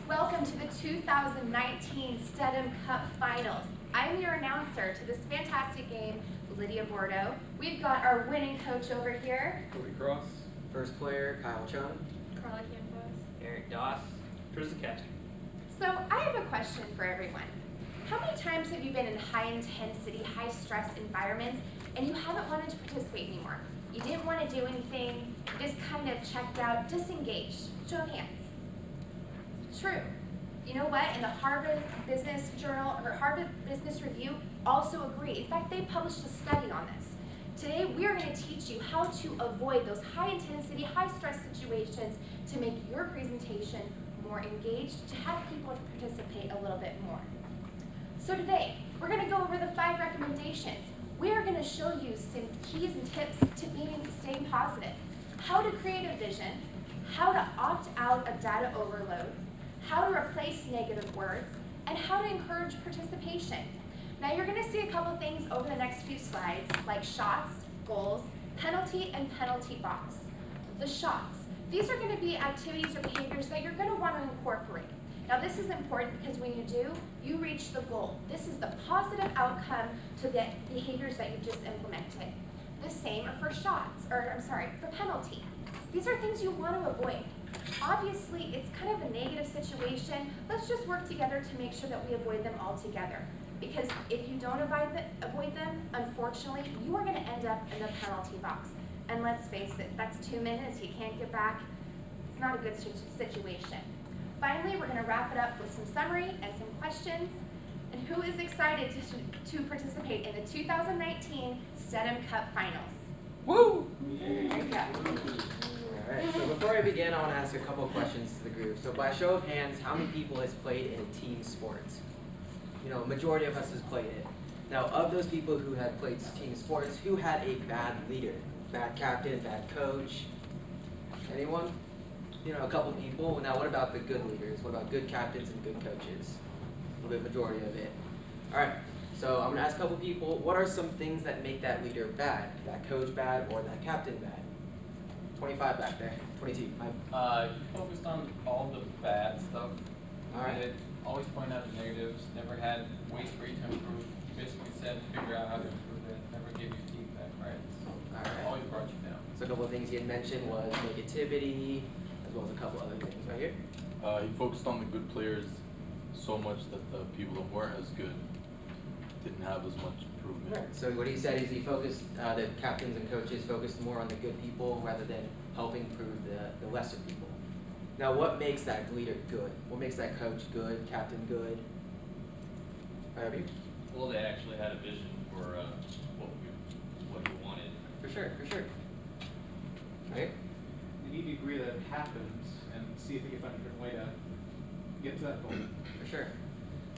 Welcome to the 2019 Stedham Cup Finals. I'm your announcer to this fantastic game, Lydia Bordeaux. We've got our winning coach over here, Cody Cross. First player, Kyle Chung. Carla Campos. Eric Doss. Trizakowski. So I have a question for everyone. How many times have you been in high-intensity, high-stress environments and you haven't wanted to participate anymore? You didn't want to do anything, you just kind of checked out, disengaged. Show of hands. True. You know what? In the Harvard Business Journal or Harvard Business Review also agree. In fact, they published a study on this. Today, we're going to teach you how to avoid those high-intensity, high-stress situations to make your presentation more engaged, to have people participate a little bit more. So today, we're going to go over the 5 recommendations. We're going to show you some keys and tips to staying positive, how to create a vision, how to opt out of data overload, how to replace negative words, and how to encourage participation. Now you're going to see a couple things over the next few slides, like shots, goals, penalty, and penalty box. The shots. These are going to be activities or behaviors that you're going to want to incorporate. Now this is important because when you do, you reach the goal. This is the positive outcome to the behaviors that you just implemented. The same are for for penalty. These are things you want to avoid. Obviously, it's kind of a negative situation. Let's just work together to make sure that we avoid them altogether. Because if you don't avoid them, unfortunately, you are going to end up in the penalty box. And let's face it, that's 2 minutes, you can't get back. It's not a good situation. Finally, we're going to wrap it up with some summary and some questions. And who is excited to participate in the 2019 Stedham Cup Finals? Woo! There you go. Alright, so before I begin, I want to ask a couple of questions to the group. So by show of hands, how many people has played in a team sport? You know, majority of us has played it. Now, of those people who had played team sports, who had a bad leader? Bad captain, bad coach? Anyone? You know, a couple people. Now, what about the good leaders? What about good captains and good coaches? A little bit majority of it. Alright, so I'm going to ask a couple people, what are some things that make that leader bad? That coach bad or that captain bad? 25 back there. 22. You focused on all the bad stuff. Alright. Always point out the negatives. Never had ways for you to improve. Basically said figure out how to improve it. Never gave you feedback, right? So always brought you down. So a couple of things he had mentioned was negativity, as well as a couple other things right here. He focused on the good players so much that the people that weren't as good didn't have as much improvement. Right. So what he said is he focused, the captains and coaches focused more on the good people rather than helping improve the lesser people. Now what makes that leader good? What makes that coach good, captain good? Harvey? Well, they actually had a vision for what you wanted. For sure. Right? You need to agree that it happens and see if you can find a different way to get to that goal. For sure.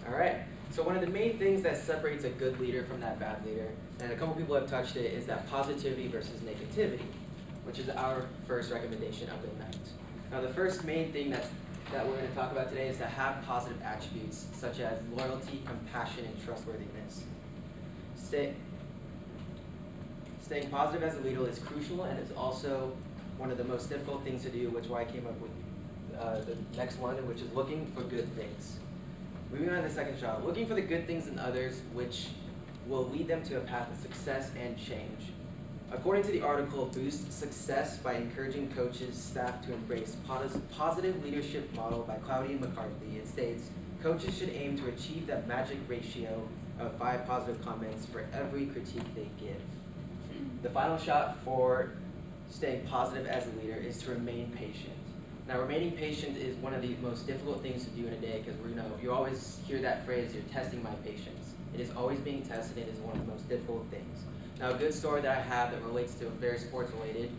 All right. So one of the main things that separates a good leader from that bad leader, and a couple people have touched it, is that positivity versus negativity, which is our first recommendation of the night. Now the first main thing that we're going to talk about today is to have positive attributes such as loyalty, compassion, and trustworthiness. Staying positive as a leader is crucial, and it's also one of the most difficult things to do, which is why I came up with the next one, which is looking for good things. Moving on to the second shot, looking for the good things in others, which will lead them to a path of success and change. According to the article, Boost Success by Encouraging Coaches, Staff to Embrace Positive Leadership Model by Cloudy and McCarthy, it states, coaches should aim to achieve that magic ratio of 5 positive comments for every critique they give. The final shot for staying positive as a leader is to remain patient. Now, remaining patient is one of the most difficult things to do in a day because you always hear that phrase, you're testing my patience. It is always being tested. It is one of the most difficult things. Now, a good story that I have that relates to very sports related,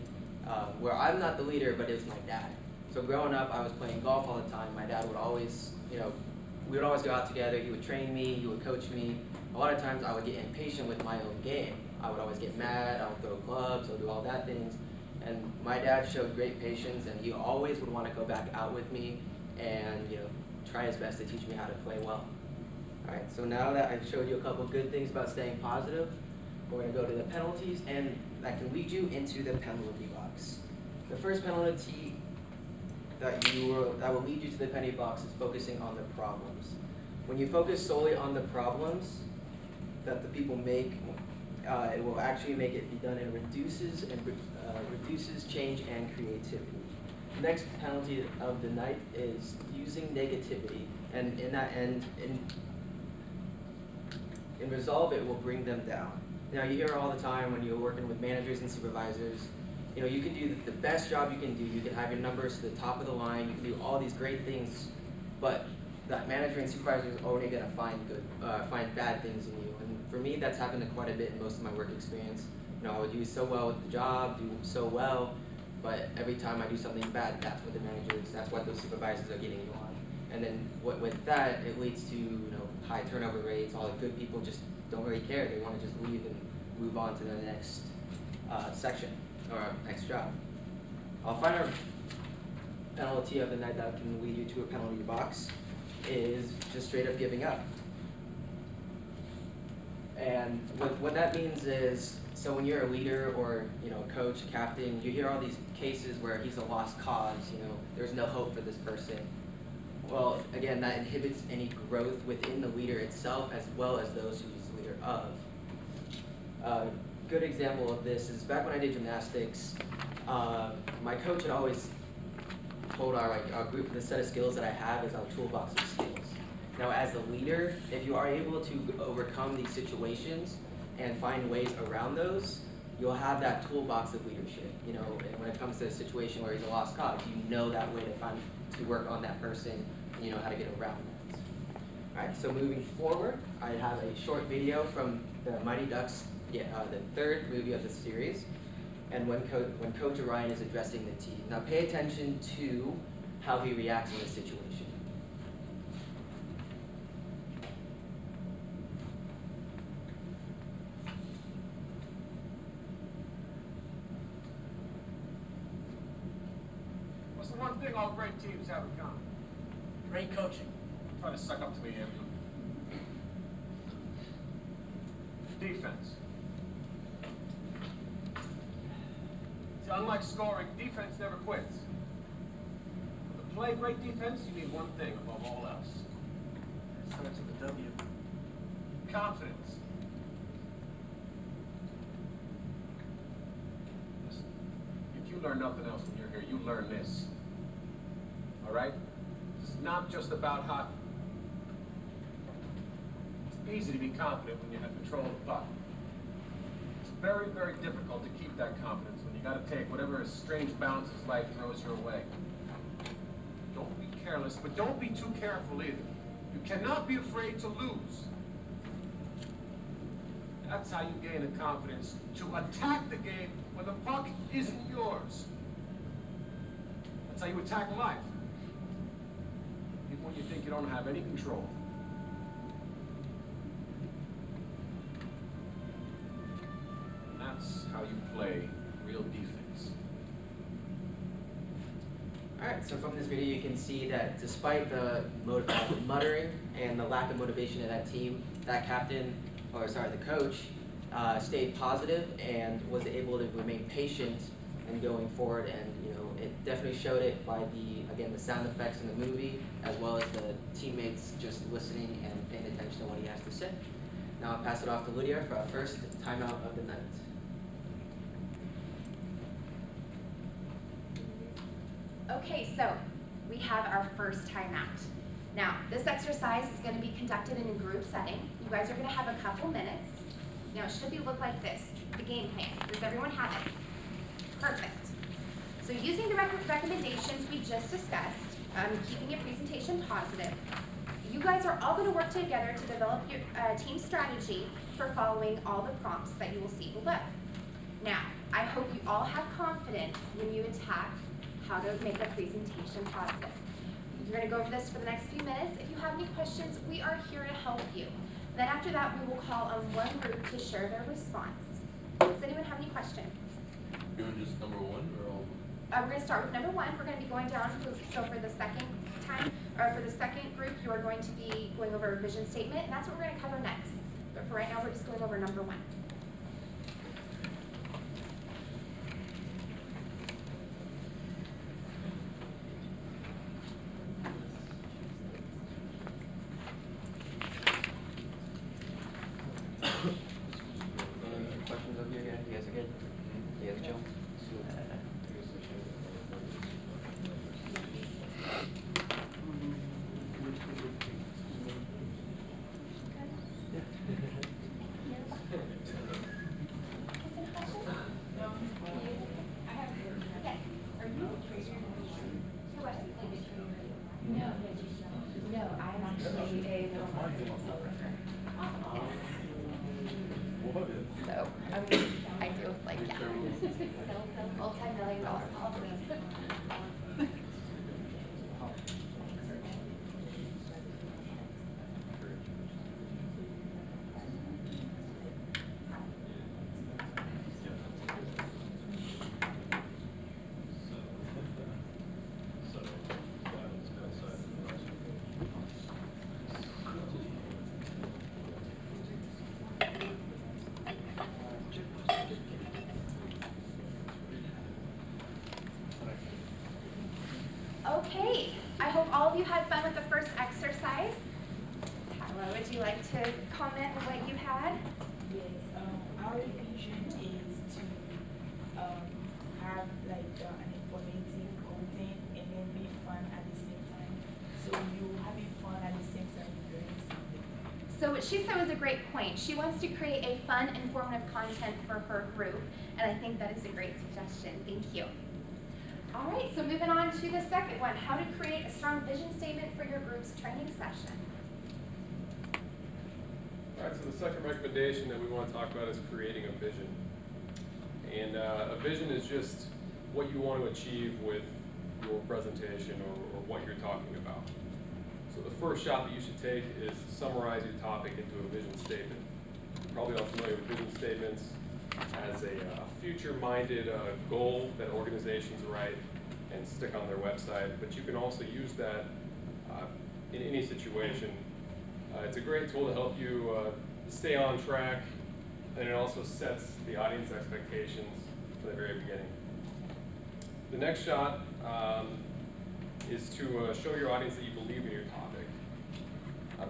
where I'm not the leader, but it was my dad. So growing up, I was playing golf all the time. My dad would always, we would always go out together. He would train me, he would coach me. A lot of times I would get impatient with my own game. I would always get mad, I would throw clubs, I would do all that things. And my dad showed great patience, and he always would want to go back out with me and try his best to teach me how to play well. All right, so now that I've showed you a couple good things about staying positive, we're going to go to the penalties, and that can lead you into the penalty box. The first penalty that will lead you to the penny box is focusing on the problems. When you focus solely on the problems that the people make, it will actually make it be done and reduces change and creativity. The next penalty of the night is using negativity, and in resolve it will bring them down. Now you hear all the time when you're working with managers and supervisors, you can do the best job you can do. You can have your numbers to the top of the line. You can do all these great things, but that manager and supervisor is only going to find bad things in you. And for me, that's happened quite a bit in most of my work experience. I would do so well with the job, do so well, but every time I do something bad, that's what the managers, that's what those supervisors are getting you on. And then with that, it leads to high turnover rates. All the good people just don't really care. They want to just leave and move on to the next section or next job. Our final penalty of the night that can lead you to a penalty box is just straight up giving up. And what that means is, so when you're a leader or coach, captain, you hear all these cases where he's a lost cause. There's no hope for this person. Well, again, that inhibits any growth within the leader itself as well as those who he's the leader of. A good example of this is back when I did gymnastics. My coach had always told our group the set of skills that I have is our toolbox of skills. Now, as a leader, if you are able to overcome these situations and find ways around those, you'll have that toolbox of leadership. And when it comes to a situation where he's a lost cause, you know that way to work on that person, and you know how to get around that. All right, so moving forward, I have a short video from the Mighty Ducks, the third movie of the series, and when Coach Orion is addressing the team. Now pay attention to how he reacts in this situation. What's the one thing all great teams have in common? Great coaching. Try to suck up to me, Andy. Defense. See, unlike scoring, defense never quits. But to play great defense, you need one thing above all else. It starts with a W. Confidence. Listen, if you learn nothing else when you're here, you learn this. All right? This is not just about hockey. It's easy to be confident when you have control of the puck. It's very, very difficult to keep that confidence when you got to take whatever strange bounces life throws your way. Don't be careless, but don't be too careful either. You cannot be afraid to lose. That's how you gain the confidence to attack the game when the puck isn't yours. That's how you attack life. Even when you think you don't have any control. And that's how you play real defense. Alright, so from this video you can see that despite the muttering and the lack of motivation of that team, that the coach stayed positive and was able to remain patient and going forward, and it definitely showed it by the sound effects in the movie, as well as the teammates just listening and paying attention to what he has to say. Now I'll pass it off to Lydia for our first timeout of the night. Okay, so we have our first timeout. Now, this exercise is going to be conducted in a group setting. You guys are going to have a couple minutes. Now, it should look like this, the game plan. Does everyone have it? Perfect. So using the recommendations we just discussed, keeping your presentation positive, you guys are all going to work together to develop your team strategy for following all the prompts that you will see below. Now, I hope you all have confidence when you attack how to make a presentation positive. You're going to go over this for the next few minutes. If you have any questions, we are here to help you. Then after that, we will call on one group to share their response. Does anyone have any questions? Doing just number one or all? We're going to start with number one. We're going to be going down, so for the second time, or for the second group, you are going to be going over a vision statement, and that's what we're going to cover next. But for right now, we're just going over number one. actually a middle market developer. So, I deal with like, yeah, multi-million-dollar policies. Okay, I hope all of you had fun with the first exercise. Kyla, would you like to comment on what you had? Yes, our vision is to have like an informative content and then be fun at the same time. So you having fun at the same time learning something. So what she said was a great point. She wants to create a fun, informative content for her group, and I think that is a great suggestion. Thank you. All right, so moving on to the second one, how to create a strong vision statement for your group's training session. All right, so the second recommendation that we want to talk about is creating a vision. And a vision is just what you want to achieve with your presentation or what you're talking about. So the first shot that you should take is summarize your topic into a vision statement. You're probably all familiar with vision statements as a future-minded goal that organizations write and stick on their website, but you can also use that in any situation. It's a great tool to help you stay on track, and it also sets the audience expectations from the very beginning. The next shot is to show your audience that you believe in your topic.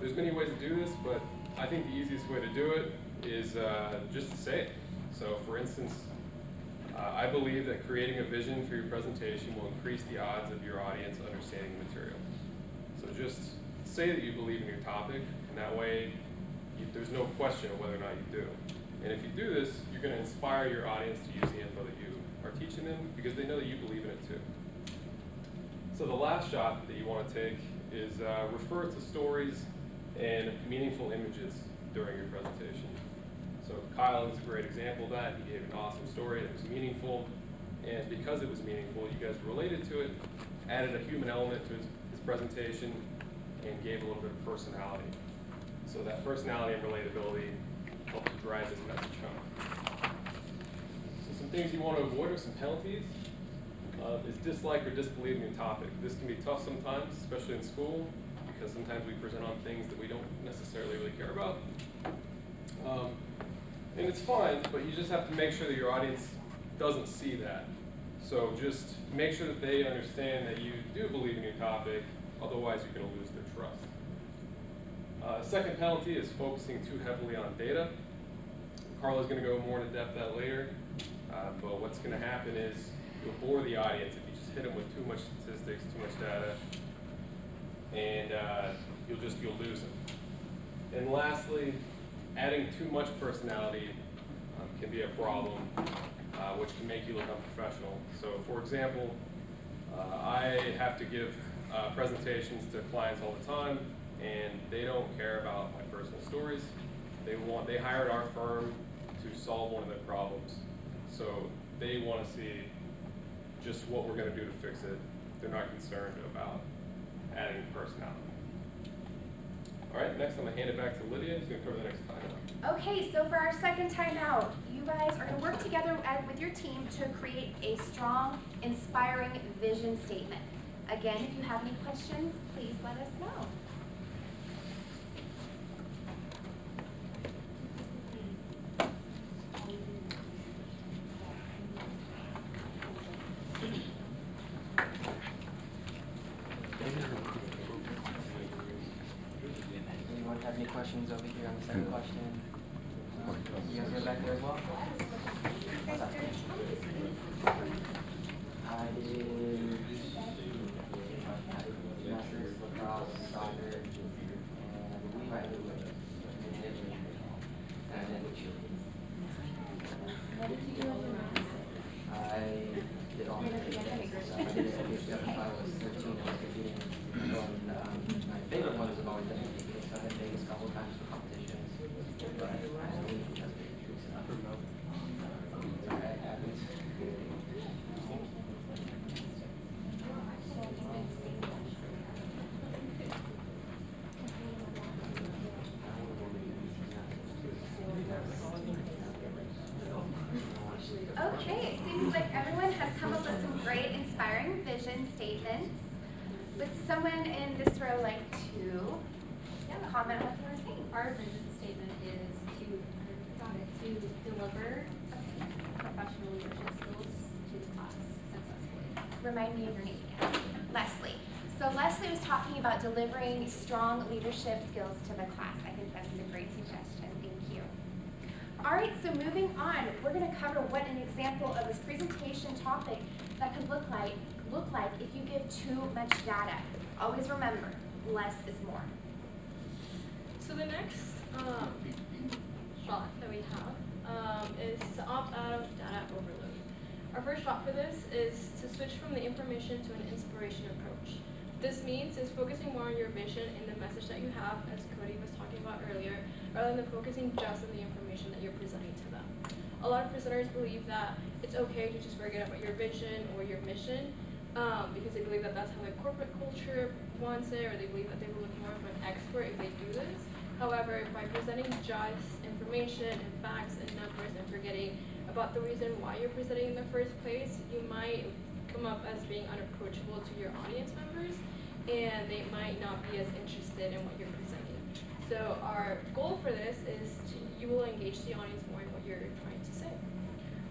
There's many ways to do this, but I think the easiest way to do it is just to say it. So for instance, I believe that creating a vision for your presentation will increase the odds of your audience understanding the material. So just say that you believe in your topic, and that way there's no question of whether or not you do. And if you do this, you're going to inspire your audience to use the info that you are teaching them because they know that you believe in it too. So the last shot that you want to take is refer to stories and meaningful images during your presentation. So Kyle is a great example of that. He gave an awesome story that was meaningful, and because it was meaningful, you guys related to it, added a human element to his presentation, and gave a little bit of personality. So that personality and relatability helps to drive this message home. So some things you want to avoid are some penalties. Is dislike or disbelieve in your topic. This can be tough sometimes, especially in school, because sometimes we present on things that we don't necessarily really care about. And it's fine, but you just have to make sure that your audience doesn't see that. So just make sure that they understand that you do believe in your topic, otherwise you're going to lose their trust. Second penalty is focusing too heavily on data. Carla's going to go more into depth that later, but what's going to happen is you'll bore the audience if you just hit them with too much statistics, too much data, and you'll lose them. And lastly, adding too much personality can be a problem, which can make you look unprofessional. So for example, I have to give presentations to clients all the time, and they don't care about my personal stories. They hired our firm to solve one of their problems. So they want to see just what we're going to do to fix it. They're not concerned about adding personality. All right, next I'm going to hand it back to Lydia, who's going to cover the next timeout. Okay, so for our second timeout, you guys are going to work together with your team to create a strong, inspiring vision statement. Again, if you have any questions, please let us know. Anyone have any questions over here on the second question? You guys go back there as well? I did gymnastics, lacrosse, soccer, and I believe I did management, and I did cheerleading. I did all three. So I did it when I was 13. I was competing. My favorite one was always vision statements. Would someone in this row like to comment on what you were saying? Our vision statement is to deliver professional leadership skills to the class successfully. Remind me of your name again. Leslie. So Leslie was talking about delivering strong leadership skills to the class. I think that's a great suggestion. Thank you. All right, so moving on, we're going to cover what an example of this presentation topic that could look like if you give too much data. Always remember, less is more. So the next shot that we have is to opt out of data overload. Our first shot for this is to switch from the information to an inspiration approach. This means is focusing more on your vision and the message that you have, as Cody was talking about earlier, rather than focusing just on the information that you're presenting to them. A lot of presenters believe that it's okay to just forget about your vision or your mission because they believe that that's how the corporate culture wants it, or they believe that they will look more of an expert if they do this. However, by presenting just information and facts and numbers and forgetting about the reason why you're presenting in the first place, you might come up as being unapproachable to your audience members, and they might not be as interested in what you're presenting. So our goal for this is you will engage the audience more in what you're trying to say.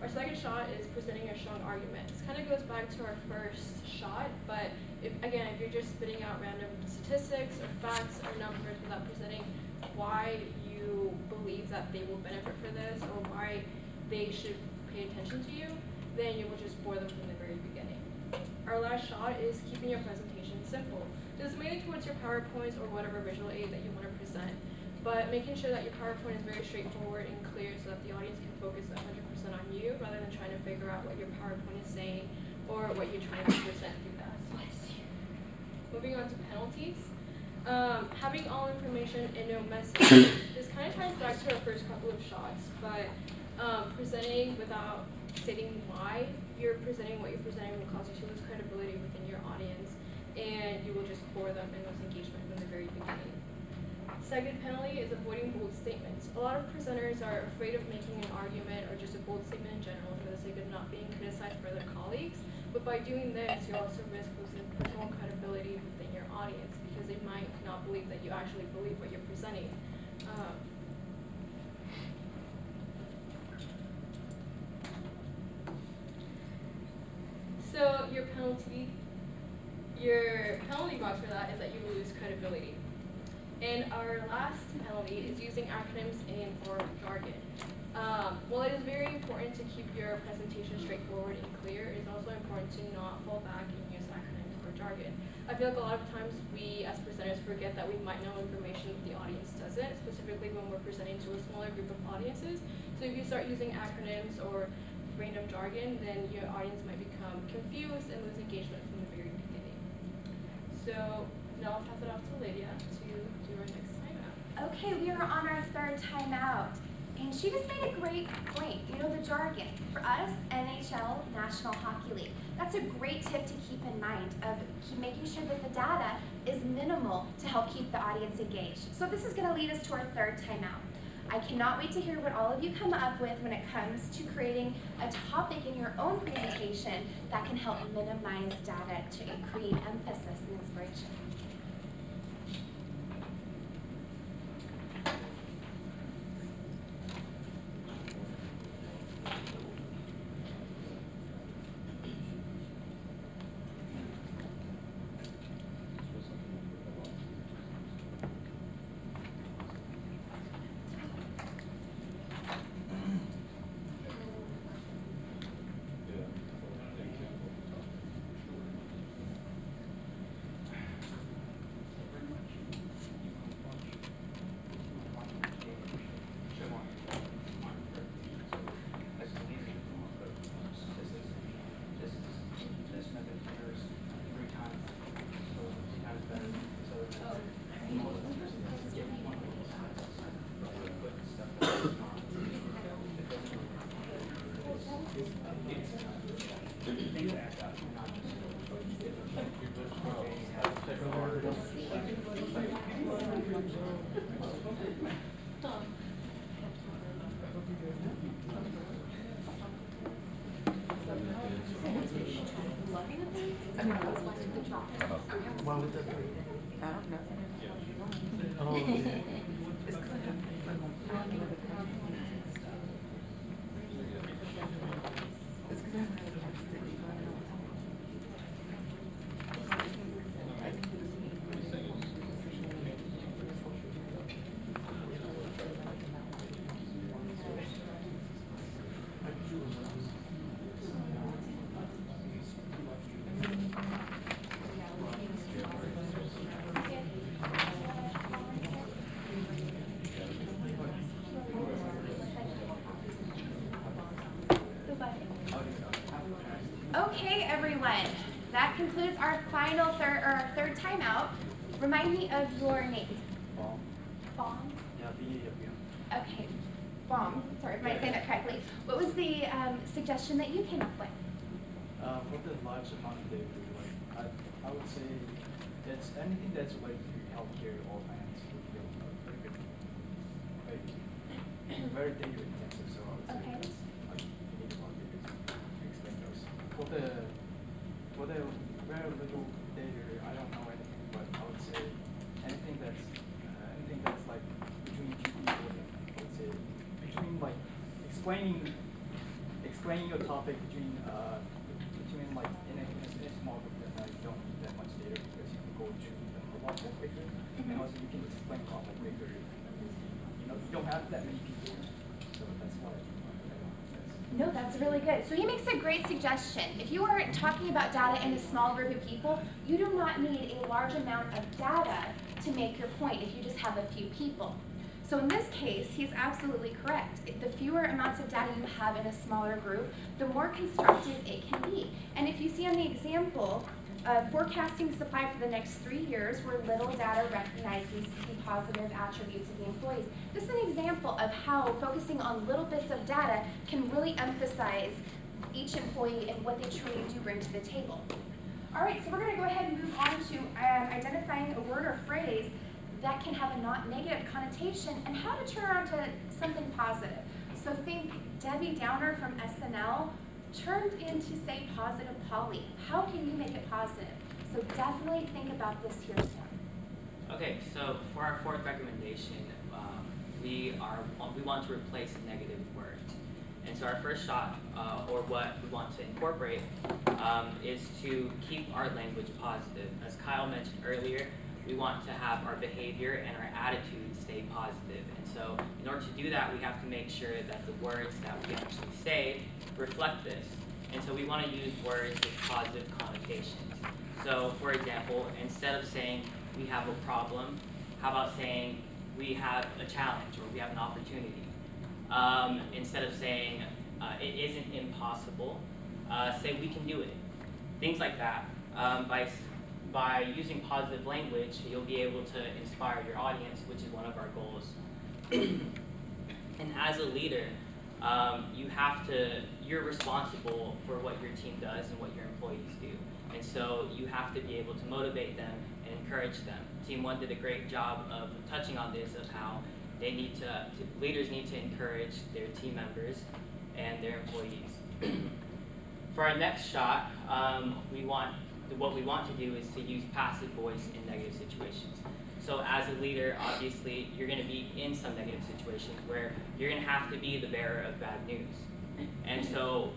Our second shot is presenting a strong argument. This kind of goes back to our first shot, but if you're just spitting out random statistics or facts or numbers without presenting why you believe that they will benefit for this or why they should pay attention to you, then you will just bore them from the very beginning. Our last shot is keeping your presentation simple. This is mainly towards your PowerPoints or whatever visual aid that you want to present, but making sure that your PowerPoint is very straightforward and clear so that the audience can focus 100% on you rather than trying to figure out what your PowerPoint is saying or what you're trying to present through that. Moving on to penalties. Having all information and no message. This kind of ties back to our first couple of shots, but presenting without stating why you're presenting what you're presenting will cause you to lose credibility within your audience, and you will just bore them and lose engagement from the very beginning. Second penalty is avoiding bold statements. A lot of presenters are afraid of making an argument or just a bold statement in general for the sake of not being criticized by their colleagues, but by doing this, you also risk losing personal credibility within your audience because they might not believe that you actually believe what you're presenting. So your penalty box for that is that you will lose credibility. And our last penalty is using acronyms and/or jargon. While it is very important to keep your presentation straightforward and clear, it is also important to not fall back and use acronyms or jargon. I feel like a lot of times we as presenters forget that we might know information that the audience doesn't, specifically when we're presenting to a smaller group of audiences. So if you start using acronyms or random jargon, then your audience might become confused and lose engagement from the very beginning. So now I'll pass it off to Lydia to do our next timeout. Okay, we are on our third timeout. And she just made a great point. You know, the jargon. For us, NHL, National Hockey League. That's a great tip to keep in mind of making sure that the data is minimal to help keep the audience engaged. So this is going to lead us to our third timeout. I cannot wait to hear what all of you come up with when it comes to creating a topic in your own presentation that can help minimize data to create emphasis and inspiration. Why would that be? I don't know. Oh, okay. It's 'cause I have like it's 'cause I haven't had a chance to think about it. I can do this Okay, everyone. That concludes our final third timeout. Remind me of your name. Bomb. Yeah, B-A-W. Okay, Bomb. Sorry if I say that correctly. What was the suggestion that you came up with? For the large amount of data, like I would say it's anything that's related to healthcare or finance would be very good. Like very data intensive, so I would say Okay. that's like you need a lot of data to explain those. For the very little data, I don't know anything, but I would say anything that's like between two people. I would say between like explaining your topic between like in a small group, then like you don't need that much data because you can go through them a lot more quicker, and also you can explain a lot more quicker. You know, you don't have that many people, so that's why. No, that's really good. So he makes a great suggestion. If you are talking about data in a small group of people, you do not need a large amount of data to make your point if you just have a few people. So in this case, he's absolutely correct. The fewer amounts of data you have in a smaller group, the more constructive it can be. And if you see on the example, forecasting supply for the next 3 years where little data recognizes the positive attributes of the employees. This is an example of how focusing on little bits of data can really emphasize each employee and what they truly do bring to the table. All right, so we're going to go ahead and move on to identifying a word or phrase that can have a not negative connotation and how to turn around to something positive. So think Debbie Downer from SNL turned into, say, positive Polly. How can you make it positive? So definitely think about this here soon. Okay, so for our fourth recommendation, we want to replace negative words. And so our first shot, or what we want to incorporate, is to keep our language positive. As Kyle mentioned earlier, we want to have our behavior and our attitude stay positive. And so in order to do that, we have to make sure that the words that we actually say reflect this. And so we want to use words with positive connotations. So for example, instead of saying we have a problem, how about saying we have a challenge or we have an opportunity? Instead of saying it isn't impossible, say we can do it. Things like that. By using positive language, you'll be able to inspire your audience, which is one of our goals. And as a leader, you're responsible for what your team does and what your employees do. And so you have to be able to motivate them and encourage them. Team 1 did a great job of touching on this, of how leaders need to encourage their team members and their employees. For our next shot, what we want to do is to use passive voice in negative situations. So as a leader, obviously, you're going to be in some negative situations where you're going to have to be the bearer of bad news. And so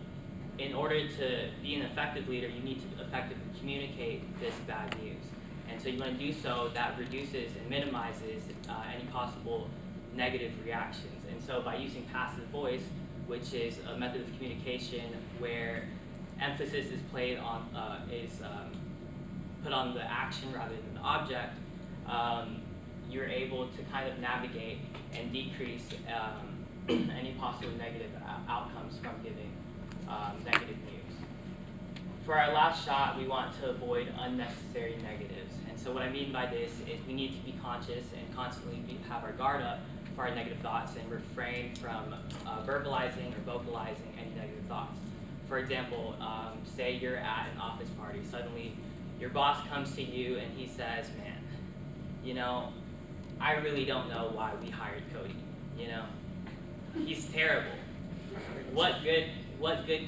in order to be an effective leader, you need to effectively communicate this bad news. And so you want to do so that reduces and minimizes any possible negative reactions. And so by using passive voice, which is a method of communication where emphasis is put on the action rather than the object, you're able to kind of navigate and decrease any possible negative outcomes from giving negative news. For our last shot, we want to avoid unnecessary negatives. And so what I mean by this is we need to be conscious and constantly have our guard up for our negative thoughts and refrain from verbalizing or vocalizing any negative thoughts. For example, say you're at an office party. Suddenly, your boss comes to you and he says, man, you know, I really don't know why we hired Cody, you know? He's terrible. What good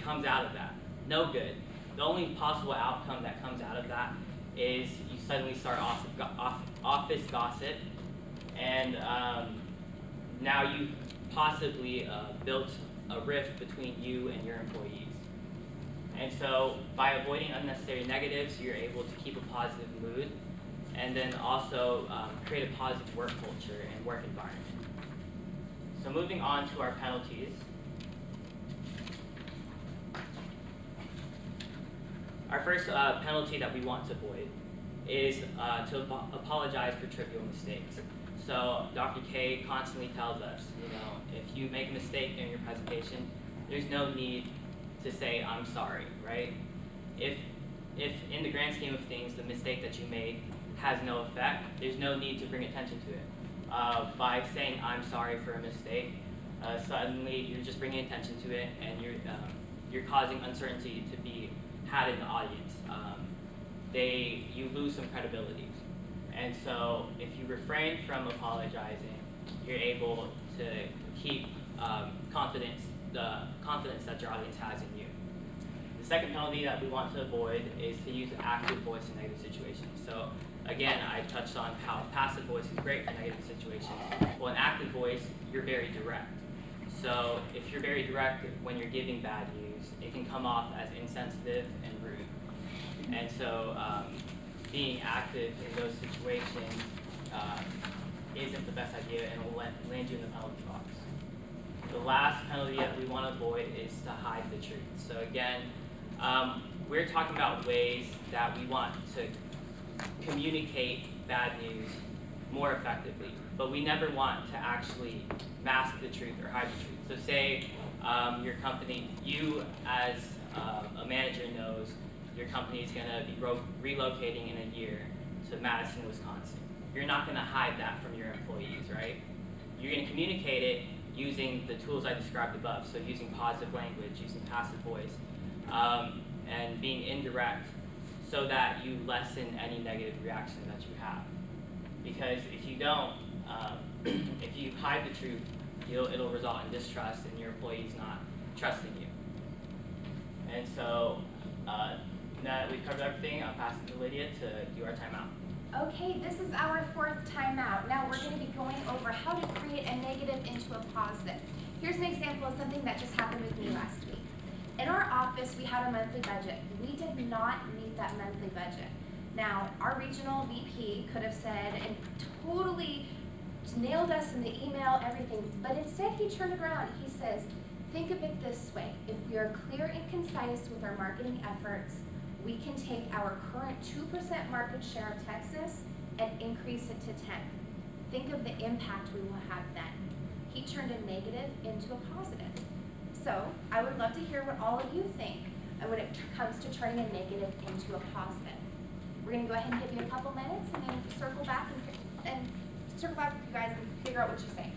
comes out of that? No good. The only possible outcome that comes out of that is you suddenly start office gossip, and now you possibly built a rift between you and your employees. And so by avoiding unnecessary negatives, you're able to keep a positive mood, and then also create a positive work culture and work environment. So moving on to our penalties. Our first penalty that we want to avoid is to apologize for trivial mistakes. So Dr. K constantly tells us, if you make a mistake in your presentation, there's no need to say, I'm sorry, right? If in the grand scheme of things, the mistake that you made has no effect, there's no need to bring attention to it. By saying, I'm sorry for a mistake, suddenly you're just bringing attention to it, and you're causing uncertainty to be had in the audience. You lose some credibility. And so if you refrain from apologizing, you're able to keep the confidence that your audience has in you. The second penalty that we want to avoid is to use active voice in negative situations. So again, I touched on how passive voice is great for negative situations. Well, in active voice, you're very direct. So if you're very direct when you're giving bad news, it can come off as insensitive and rude. And so being active in those situations isn't the best idea, and will land you in the penalty box. The last penalty that we want to avoid is to hide the truth. So again, we're talking about ways that we want to communicate bad news more effectively, but we never want to actually mask the truth or hide the truth. So say your company, you as a manager knows your company is going to be relocating in a year to Madison, Wisconsin. You're not going to hide that from your employees, right? You're going to communicate it using the tools I described above, so using positive language, using passive voice, and being indirect so that you lessen any negative reaction that you have. Because if you don't, if you hide the truth, it'll result in distrust and your employees not trusting you. And so now that we've covered everything, I'll pass it to Lydia to do our timeout. Okay, this is our fourth timeout. Now we're going to be going over how to create a negative into a positive. Here's an example of something that just happened with me last week. In our office, we had a monthly budget. We did not meet that monthly budget. Now, our regional VP could have said and totally nailed us in the email, everything, but instead he turned it around. He says, think of it this way. If we are clear and concise with our marketing efforts, we can take our current 2% market share of Texas and increase it to 10. Think of the impact we will have then. He turned a negative into a positive. So I would love to hear what all of you think when it comes to turning a negative into a positive. We're going to go ahead and give you a couple minutes and then circle back and circle back with you guys and figure out what you say.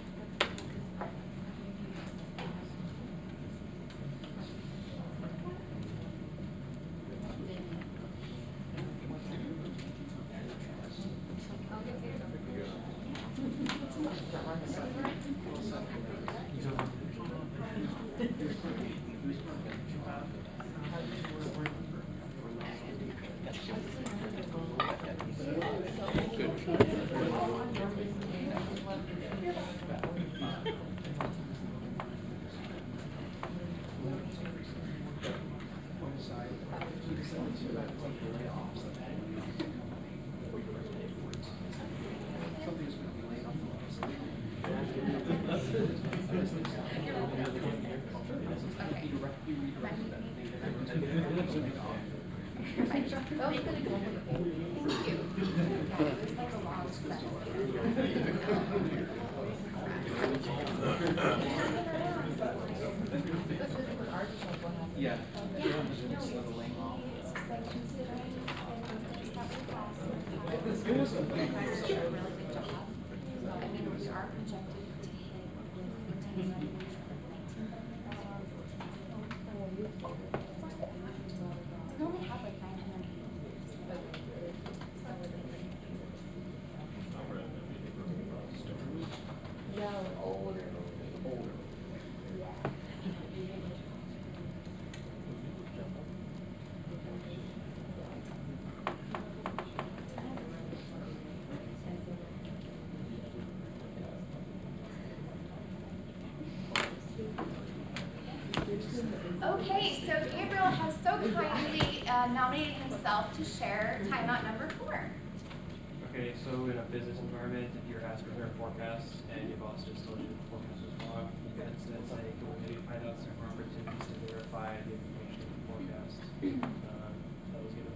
Yeah. kindly nominated himself to share timeout number 4. Okay, so in a business environment, if you're asked for current forecasts and your boss just told you the forecast was wrong, you can instead say, can we maybe find out some more opportunities to verify the information in the forecast that was given?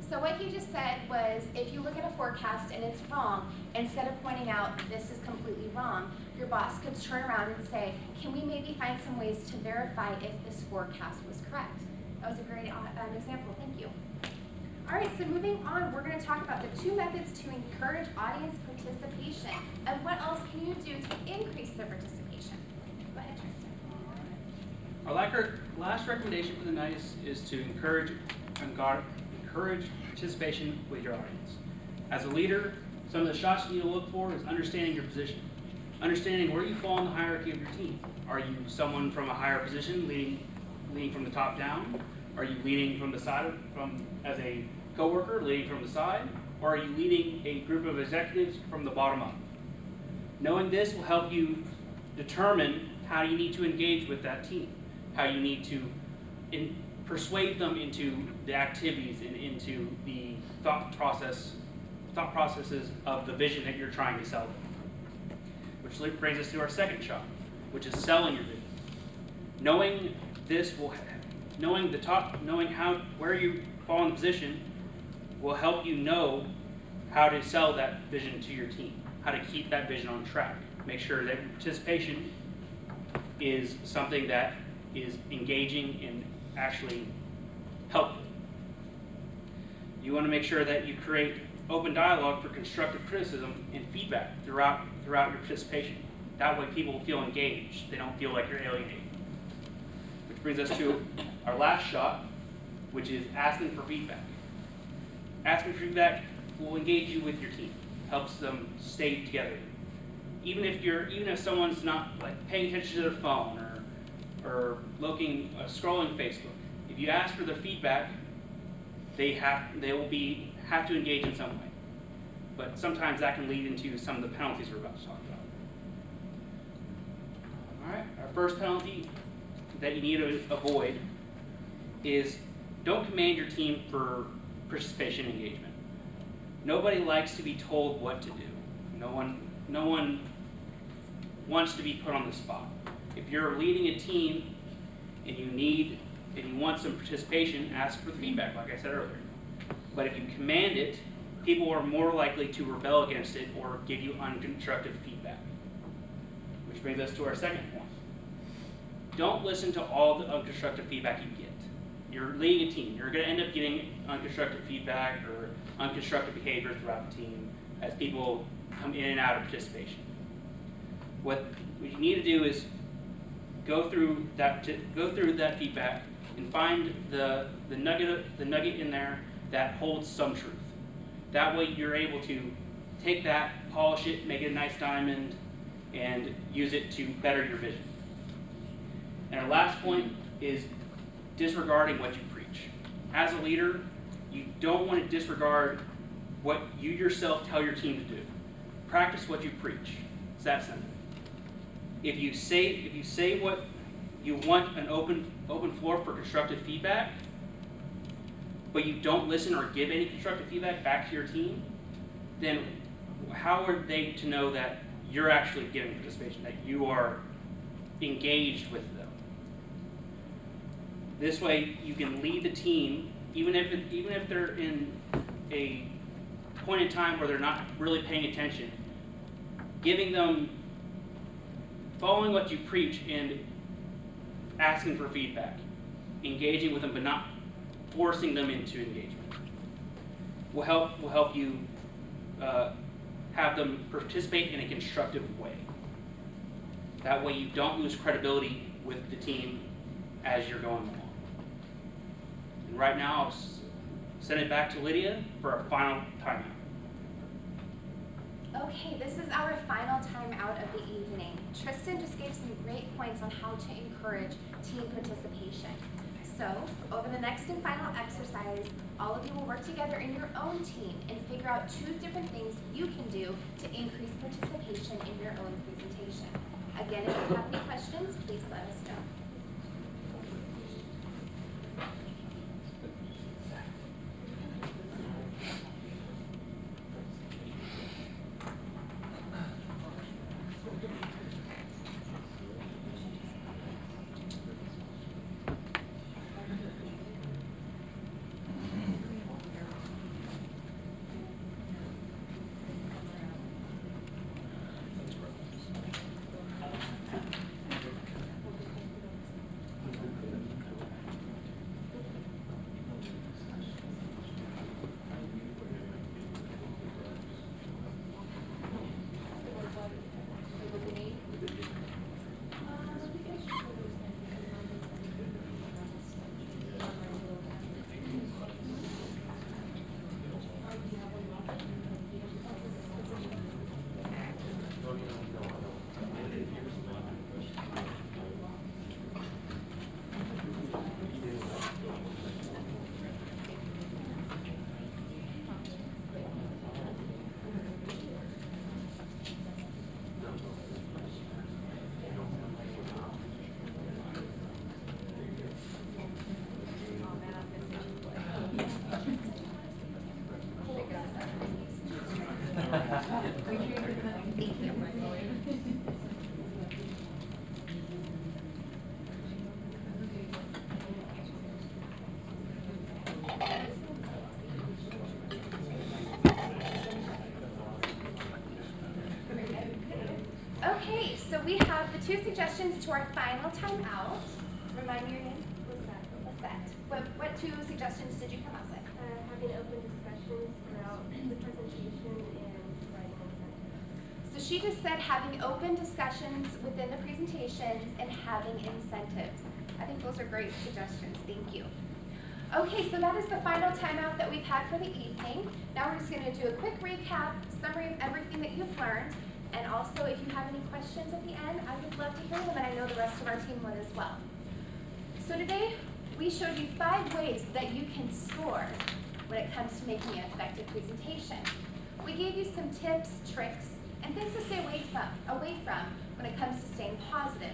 So what he just said was, if you look at a forecast and it's wrong, instead of pointing out this is completely wrong, your boss could turn around and say, can we maybe find some ways to verify if this forecast was correct? That was a great example, thank you. All right, so moving on, we're going to talk about the 2 methods to encourage audience participation. And what else can you do to increase their participation? Go ahead, Tristan. Our last recommendation for the night is to encourage participation with your audience. As a leader, some of the shots you need to look for is understanding your position. Understanding where you fall in the hierarchy of your team. Are you someone from a higher position leading from the top down? Are you leading from the side, as a coworker, leading from the side? Or are you leading a group of executives from the bottom up? Knowing this will help you determine how you need to engage with that team, how you need to persuade them into the activities and into the thought processes of the vision that you're trying to sell them. Which brings us to our second shot, which is selling your vision. Knowing this will, knowing where you fall in the position will help you know how to sell that vision to your team, how to keep that vision on track. Make sure that your participation is something that is engaging and actually helpful. You want to make sure that you create open dialogue for constructive criticism and feedback throughout your participation. That way people feel engaged. They don't feel like you're alienating. Which brings us to our last shot, which is asking for feedback. Asking for feedback will engage you with your team, helps them stay together. Even if someone's not like paying attention to their phone or scrolling Facebook, if you ask for their feedback, they will have to engage in some way. But sometimes that can lead into some of the penalties we're about to talk about. All right, our first penalty that you need to avoid is don't command your team for participation engagement. Nobody likes to be told what to do. No one wants to be put on the spot. If you're leading a team and you want some participation, ask for the feedback, like I said earlier. But if you command it, people are more likely to rebel against it or give you unconstructive feedback. Which brings us to our second point. Don't listen to all the unconstructive feedback you get. You're leading a team. You're going to end up getting unconstructive feedback or unconstructive behavior throughout the team as people come in and out of participation. What you need to do is go through that feedback and find the nugget in there that holds some truth. That way you're able to take that, polish it, make it a nice diamond, and use it to better your vision. And our last point is disregarding what you preach. As a leader, you don't want to disregard what you yourself tell your team to do. Practice what you preach. It's that simple. If you say what you want, an open floor for constructive feedback, but you don't listen or give any constructive feedback back to your team, then how are they to know that you're actually giving participation, that you are engaged with them? This way, you can lead the team, even if they're in a point in time where they're not really paying attention, following what you preach and asking for feedback, engaging with them, but not forcing them into engagement. Will help you have them participate in a constructive way. That way you don't lose credibility with the team as you're going along. And right now, I'll send it back to Lydia for our final timeout. Okay, this is our final timeout of the evening. Tristan just gave some great points on how to encourage team participation. So, over the next and final exercise, all of you will work together in your own team and figure out 2 different things you can do to increase participation in your own presentation. Again, if you have any questions, please let us know. Okay, so we have the 2 suggestions to our final timeout. Remind me your name? Lisette. What 2 suggestions did you come up with? Having open discussions throughout the presentation and providing incentives. So she just said having open discussions within the presentations and having incentives. I think those are great suggestions. Thank you. Okay, so that is the final timeout that we've had for the evening. Now we're just going to do a quick recap, summary of everything that you've learned. And also, if you have any questions at the end, I would love to hear them, and I know the rest of our team would as well. So today, we showed you 5 ways that you can score when it comes to making an effective presentation. We gave you some tips, tricks, and things to stay away from when it comes to staying positive.